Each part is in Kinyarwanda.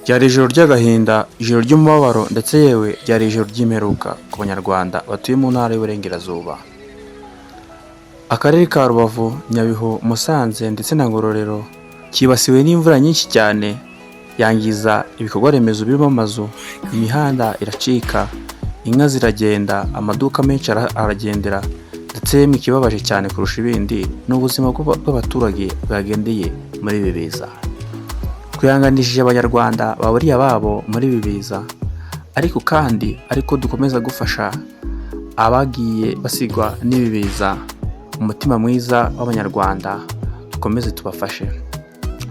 Ryari ijoro ry'agahinda, ijoro ry'umubabaro ndetse yewe ryari ijoro ry'imperuka ku banyarwanda batuye mu ntara y'Uburengerazuba. Akarere ka Rubavu, Nyabihu, Musanze ndetse na Ngororero kibasiwe n'imvura nyinshi cyane yangiza ibikorwa remezo birimo amazu, imihanda iracika, inka ziragenda, amaduka menshi aragendera ndetse ikibabaje cyane kurusha ibindi n'ubuzima bw'abaturage bwagendeye muri ibi biza. Twihanganishije abanyarwanda baburiye ababo muri ibi biza, ariko dukomeza gufasha abagiye basigwa n'ibi biza. Umutima mwiza w'abanyarwanda dukomeze tubafashe.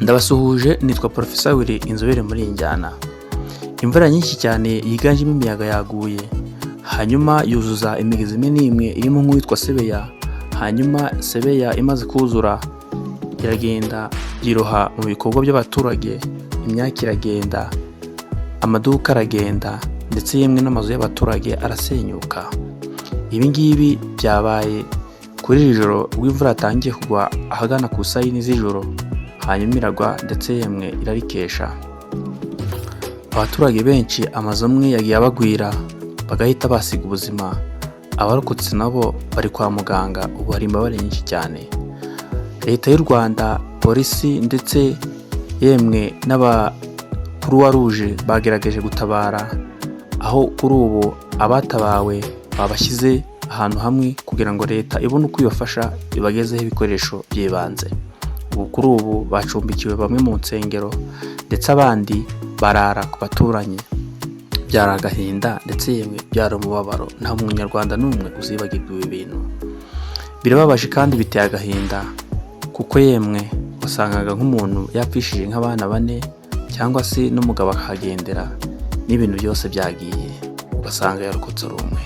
Ndabasuhuje, nitwa Professor Willy, inzobere muri iyi njyana. Imvura nyinshi cyane yiganjemo imiyaga yaguye, hanyuma yuzuza imigezi imwe n'imwe irimo nk'uwitwa Sebeya. Hanyuma Sebeya imaze kuzura iragenda yiroha mu bikorwa by'abaturage, imyaka iragenda, amaduka aragenda ndetse yemwe n'amazu y'abaturage arasenyuka. Ibi ngibi byabaye kuri iri joro rw'imvura yatangiye kugwa ahagana ku saa yine z'ijoro, hanyuma iragwa ndetse yemwe irarikesha. Abaturage benshi amazu amwe yagiye abagwira bagahita basiga ubuzima. Abarokotse nabo bari kwa muganga, ubu hari imbabare nyinshi cyane. Leta y'u Rwanda, polisi ndetse yemwe n'aba Croix Rouge bagerageje gutabara, aho kuri ubu abatabawe babashyize ahantu hamwe kugira ngo leta ibone uko ibafasha ibagezeho ibikoresho by'ibanze. Kuri ubu bacumbikiwe bamwe mu nsengero ndetse abandi barara ku baturanyi. Byari agahinda ndetse yemwe byari umubabaro, nta munyarwanda n'umwe uzibagirwa ibi bintu. Birababaje kandi biteye agahinda kuko yemwe wasangaga nk'umuntu yapfishije nk'abana 4 cyangwa se n'umugabo akahagendera n'ibintu byose byagiye, ugasanga yarokotse ari umwe.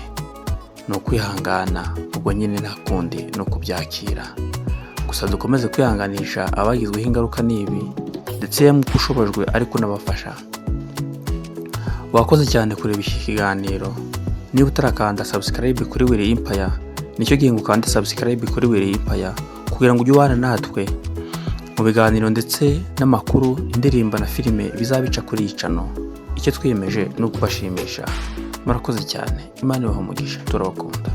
Ni ukwihangana, ubwo nyine nta kundi no kubyakira. Gusa dukomeze kwihanganisha abagizweho ingaruka n'ibi ndetse yemwe uko ushobojwe ariko n'abafasha. Wakoze cyane kureba iki kiganiro. Niba utarakanda subscribe kuri Willy Empire, nicyo gihe ngo ukande subscribe kuri Willy Empire kugira ngo ujye ubana natwe mu biganiro ndetse n'amakuru, indirimbo na filime bizabica kuri iyi channel. Icyo twiyemeje ni ukubashimisha. Murakoze cyane, Imana ibahe umugisha, turabakunda.